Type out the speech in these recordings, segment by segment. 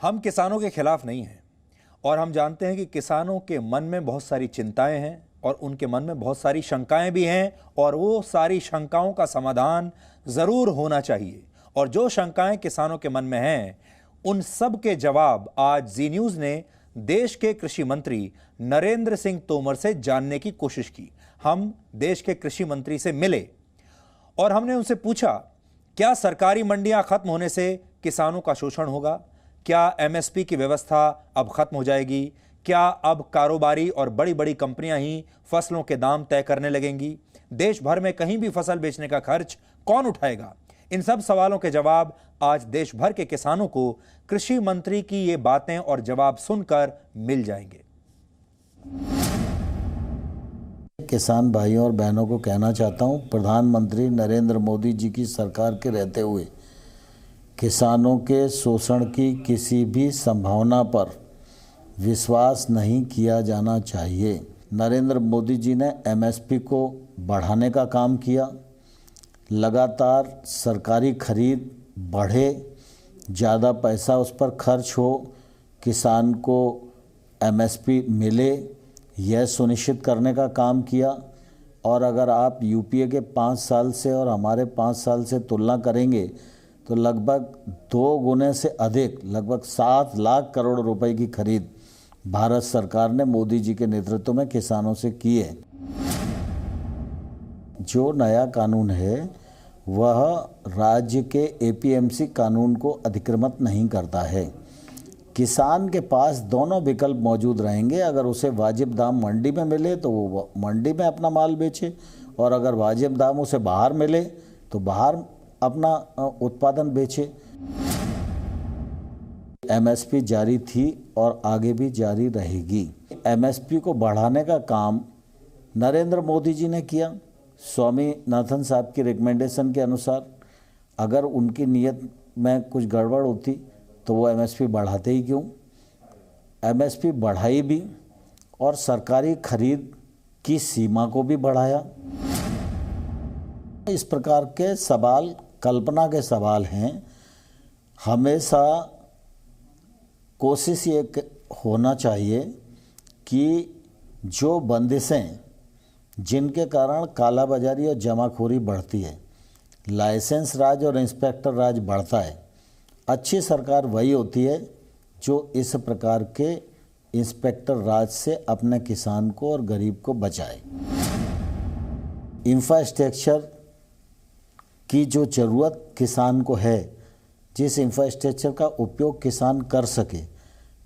हम किसानों के खिलाफ नहीं हैं और हम जानते हैं कि किसानों के मन में बहुत सारी चिंताएं हैं और उनके मन में बहुत सारी शंकाएं भी हैं और वो सारी शंकाओं का समाधान जरूर होना चाहिए। और जो शंकाएं किसानों के मन में हैं उन सब के जवाब आज जी न्यूज ने देश के कृषि मंत्री नरेंद्र सिंह तोमर से जानने की कोशिश की। हम देश के कृषि मंत्री से मिले और हमने उनसे पूछा, क्या सरकारी मंडियां खत्म होने से किसानों का शोषण होगा? क्या एमएसपी की व्यवस्था अब खत्म हो जाएगी? क्या अब कारोबारी और बड़ी बड़ी कंपनियां ही फसलों के दाम तय करने लगेंगी? देश भर में कहीं भी फसल बेचने का खर्च कौन उठाएगा? इन सब सवालों के जवाब आज देश भर के किसानों को कृषि मंत्री की ये बातें और जवाब सुनकर मिल जाएंगे। किसान भाइयों और बहनों को कहना चाहता हूं, प्रधानमंत्री नरेंद्र मोदी जी की सरकार के रहते हुए किसानों के शोषण की किसी भी संभावना पर विश्वास नहीं किया जाना चाहिए। नरेंद्र मोदी जी ने एमएसपी को बढ़ाने का काम किया, लगातार सरकारी खरीद बढ़े, ज़्यादा पैसा उस पर खर्च हो, किसान को एमएसपी मिले, यह सुनिश्चित करने का काम किया। और अगर आप यूपीए के 5 साल से और हमारे 5 साल से तुलना करेंगे तो लगभग 2 गुने से अधिक, लगभग 7 लाख करोड़ रुपए की खरीद भारत सरकार ने मोदी जी के नेतृत्व में किसानों से की है। जो नया कानून है वह राज्य के एपीएमसी कानून को अतिक्रमित नहीं करता है। किसान के पास दोनों विकल्प मौजूद रहेंगे। अगर उसे वाजिब दाम मंडी में मिले तो वो मंडी में अपना माल बेचे, और अगर वाजिब दाम उसे बाहर मिले तो बाहर अपना उत्पादन बेचे। एमएसपी जारी थी और आगे भी जारी रहेगी। एमएसपी को बढ़ाने का काम नरेंद्र मोदी जी ने किया, स्वामीनाथन साहब की रिकमेंडेशन के अनुसार। अगर उनकी नीयत में कुछ गड़बड़ होती तो वो एमएसपी बढ़ाते ही क्यों? एमएसपी बढ़ाई भी और सरकारी खरीद की सीमा को भी बढ़ाया। इस प्रकार के सवाल कल्पना के सवाल हैं। हमेशा कोशिश ये होना चाहिए कि जो बंदिशें जिनके कारण कालाबाजारी और जमाखोरी बढ़ती है, लाइसेंस राज और इंस्पेक्टर राज बढ़ता है, अच्छी सरकार वही होती है जो इस प्रकार के इंस्पेक्टर राज से अपने किसान को और गरीब को बचाए। इंफ्रास्ट्रक्चर की जो ज़रूरत किसान को है, जिस इंफ्रास्ट्रक्चर का उपयोग किसान कर सके,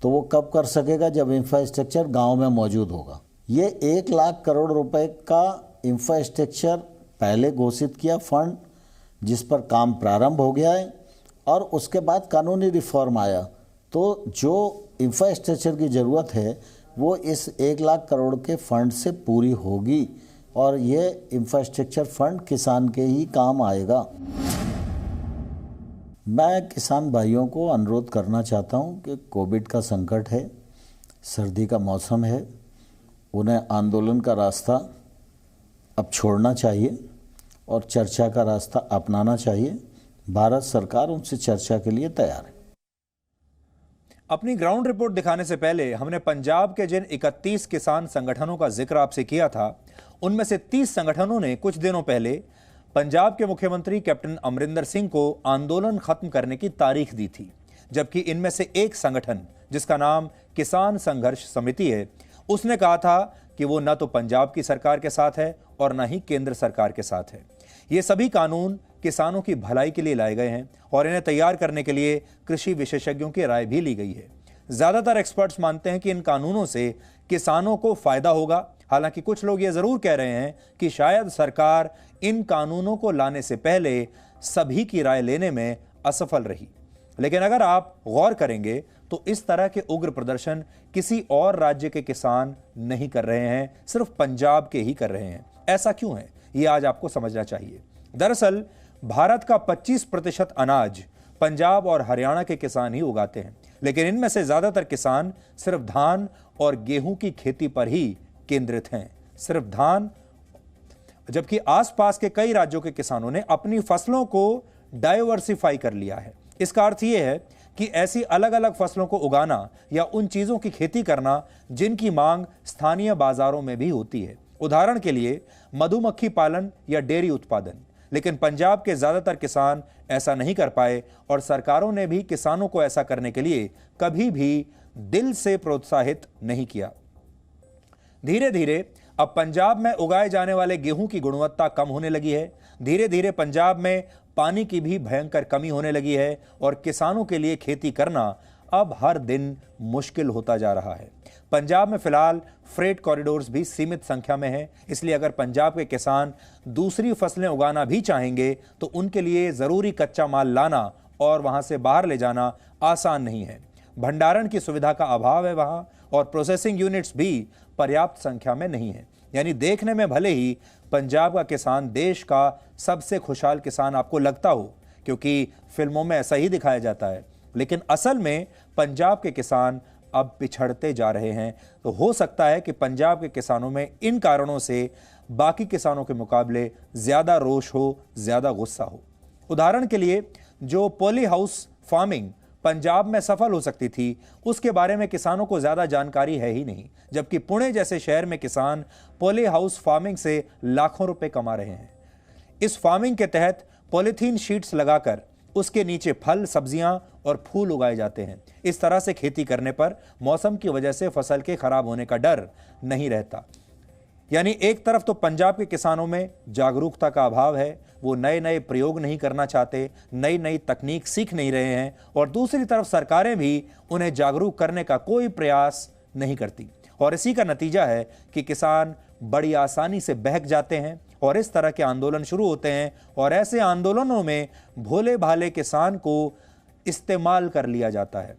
तो वो कब कर सकेगा? जब इंफ्रास्ट्रक्चर गांव में मौजूद होगा। ये 1 लाख करोड़ रुपए का इंफ्रास्ट्रक्चर पहले घोषित किया फंड, जिस पर काम प्रारंभ हो गया है, और उसके बाद कानूनी रिफॉर्म आया। तो जो इंफ्रास्ट्रक्चर की ज़रूरत है वो इस 1 लाख करोड़ के फंड से पूरी होगी, और ये इंफ्रास्ट्रक्चर फंड किसान के ही काम आएगा। मैं किसान भाइयों को अनुरोध करना चाहता हूं कि कोविड का संकट है, सर्दी का मौसम है, उन्हें आंदोलन का रास्ता अब छोड़ना चाहिए और चर्चा का रास्ता अपनाना चाहिए। भारत सरकार उनसे चर्चा के लिए तैयार है। अपनी ग्राउंड रिपोर्ट दिखाने से पहले हमने पंजाब के जिन 31 किसान संगठनों का जिक्र आपसे किया था, उनमें से 30 संगठनों ने कुछ दिनों पहले पंजाब के मुख्यमंत्री कैप्टन अमरिंदर सिंह को आंदोलन खत्म करने की तारीख दी थी, जबकि इनमें से एक संगठन जिसका नाम किसान संघर्ष समिति है, उसने कहा था कि वो न तो पंजाब की सरकार के साथ है और न ही केंद्र सरकार के साथ है। ये सभी कानून किसानों की भलाई के लिए लाए गए हैं और इन्हें तैयार करने के लिए कृषि विशेषज्ञों की राय भी ली गई है। ज्यादातर एक्सपर्ट्स मानते हैं कि इन कानूनों से किसानों को फायदा होगा। हालांकि कुछ लोग ये जरूर कह रहे हैं कि शायद सरकार इन कानूनों को लाने से पहले सभी की राय लेने में असफल रही। लेकिन अगर आप गौर करेंगे तो इस तरह के उग्र प्रदर्शन किसी और राज्य के किसान नहीं कर रहे हैं, सिर्फ पंजाब के ही कर रहे हैं। ऐसा क्यों है, ये आज आपको समझना चाहिए। दरअसल भारत का 25% अनाज पंजाब और हरियाणा के किसान ही उगाते हैं, लेकिन इनमें से ज्यादातर किसान सिर्फ धान और गेहूं की खेती पर ही केंद्रित हैं, सिर्फ धान। जबकि आसपास के कई राज्यों के किसानों ने अपनी फसलों को डाइवर्सिफाई कर लिया है। इसका अर्थ यह है कि ऐसी अलग अलग फसलों को उगाना या उन चीजों की खेती करना जिनकी मांग स्थानीय बाजारों में भी होती है। उदाहरण के लिए मधुमक्खी पालन या डेयरी उत्पादन। लेकिन पंजाब के ज्यादातर किसान ऐसा नहीं कर पाए और सरकारों ने भी किसानों को ऐसा करने के लिए कभी भी दिल से प्रोत्साहित नहीं किया। धीरे धीरे अब पंजाब में उगाए जाने वाले गेहूं की गुणवत्ता कम होने लगी है। धीरे धीरे पंजाब में पानी की भी भयंकर कमी होने लगी है और किसानों के लिए खेती करना अब हर दिन मुश्किल होता जा रहा है। पंजाब में फिलहाल फ्रेट कॉरिडोर्स भी सीमित संख्या में हैं, इसलिए अगर पंजाब के किसान दूसरी फसलें उगाना भी चाहेंगे तो उनके लिए जरूरी कच्चा माल लाना और वहां से बाहर ले जाना आसान नहीं है। भंडारण की सुविधा का अभाव है वहां, और प्रोसेसिंग यूनिट्स भी पर्याप्त संख्या में नहीं है। यानी देखने में भले ही पंजाब का किसान देश का सबसे खुशहाल किसान आपको लगता हो, क्योंकि फिल्मों में ऐसा ही दिखाया जाता है, लेकिन असल में पंजाब के किसान अब पिछड़ते जा रहे हैं। तो हो सकता है कि पंजाब के किसानों में इन कारणों से बाकी किसानों के मुकाबले ज्यादा रोष हो, ज्यादा गुस्सा हो। उदाहरण के लिए जो पॉली हाउस फार्मिंग पंजाब में सफल हो सकती थी, उसके बारे में किसानों को ज्यादा जानकारी है ही नहीं, जबकि पुणे जैसे शहर में किसान पॉली हाउस फार्मिंग से लाखों रुपए कमा रहे हैं। इस फार्मिंग के तहत पॉलीथीन शीट्स लगाकर उसके नीचे फल, सब्जियां और फूल उगाए जाते हैं। इस तरह से खेती करने पर मौसम की वजह से फसल के खराब होने का डर नहीं रहता। यानी एक तरफ तो पंजाब के किसानों में जागरूकता का अभाव है, वो नए नए प्रयोग नहीं करना चाहते, नई नई तकनीक सीख नहीं रहे हैं, और दूसरी तरफ सरकारें भी उन्हें जागरूक करने का कोई प्रयास नहीं करती। और इसी का नतीजा है कि किसान बड़ी आसानी से बहक जाते हैं और इस तरह के आंदोलन शुरू होते हैं, और ऐसे आंदोलनों में भोले भाले किसान को इस्तेमाल कर लिया जाता है।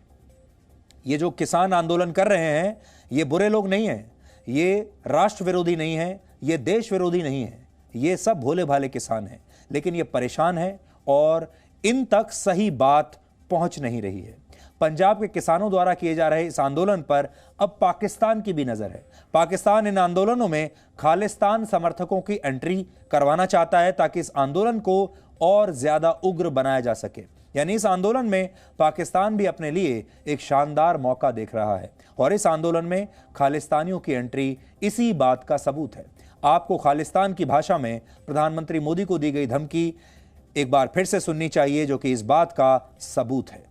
ये जो किसान आंदोलन कर रहे हैं, ये बुरे लोग नहीं हैं, ये राष्ट्र विरोधी नहीं है, ये देश विरोधी नहीं है, ये सब भोले भाले किसान हैं, लेकिन ये परेशान हैं और इन तक सही बात पहुंच नहीं रही है। पंजाब के किसानों द्वारा किए जा रहे इस आंदोलन पर अब पाकिस्तान की भी नजर है। पाकिस्तान इन आंदोलनों में खालिस्तान समर्थकों की एंट्री करवाना चाहता है ताकि इस आंदोलन को और ज्यादा उग्र बनाया जा सके। यानी इस आंदोलन में पाकिस्तान भी अपने लिए एक शानदार मौका देख रहा है, और इस आंदोलन में खालिस्तानियों की एंट्री इसी बात का सबूत है। आपको खालिस्तान की भाषा में प्रधानमंत्री मोदी को दी गई धमकी एक बार फिर से सुननी चाहिए, जो कि इस बात का सबूत है।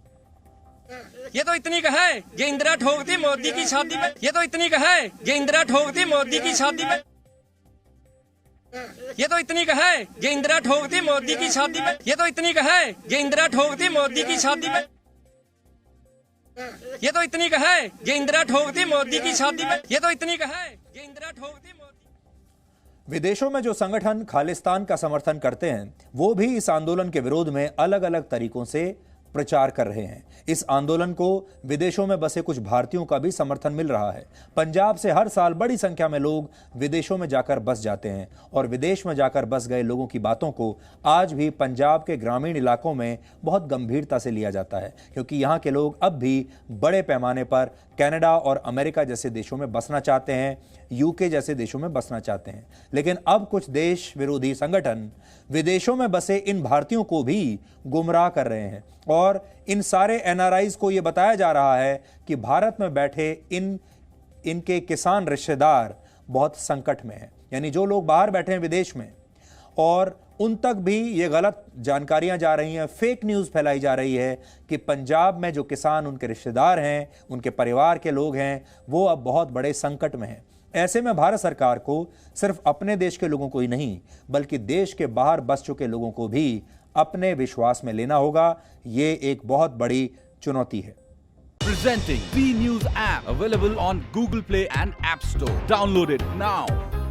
ये तो इतनी का है, ये इंदिरा ठोकती मोदी की शादी में। ये तो इतनी का है, ये इंदिरा ठोकती मोदी की शादी में। ये तो इतनी का है, ये इंदिरा ठोकती मोदी की शादी में। ये तो इतनी का है, ये इंदिरा ठोकती मोदी की शादी में। ये तो इतनी का है, ये इंदिरा ठोकती मोदी की शादी में। ये तो इतनी का है, ये इंदिरा ठोकती मोदी। विदेशों में जो संगठन खालिस्तान का समर्थन करते हैं, वो भी इस आंदोलन के विरोध में अलग अलग तरीकों से प्रचार कर रहे हैं। इस आंदोलन को विदेशों में बसे कुछ भारतीयों का भी समर्थन मिल रहा है। पंजाब से हर साल बड़ी संख्या में लोग विदेशों में जाकर बस जाते हैं, और विदेश में जाकर बस गए लोगों की बातों को आज भी पंजाब के ग्रामीण इलाकों में बहुत गंभीरता से लिया जाता है, क्योंकि यहाँ के लोग अब भी बड़े पैमाने पर कनाडा और अमेरिका जैसे देशों में बसना चाहते हैं, यूके जैसे देशों में बसना चाहते हैं। लेकिन अब कुछ देश विरोधी संगठन विदेशों में बसे इन भारतीयों को भी गुमराह कर रहे हैं, और इन सारे एनआरआईज को यह बताया जा रहा है कि भारत में बैठे इनके किसान रिश्तेदार बहुत संकट में हैं। यानी जो लोग बाहर बैठे हैं विदेश में, और उन तक भी ये गलत जानकारियां जा रही हैं, फेक न्यूज़ फैलाई जा रही है कि पंजाब में जो किसान उनके रिश्तेदार हैं, उनके परिवार के लोग हैं, वो अब बहुत बड़े संकट में हैं। ऐसे में भारत सरकार को सिर्फ अपने देश के लोगों को ही नहीं, बल्कि देश के बाहर बस चुके लोगों को भी अपने विश्वास में लेना होगा। ये एक बहुत बड़ी चुनौती है। Presenting B News app, available on Google Play and App Store. Download it now.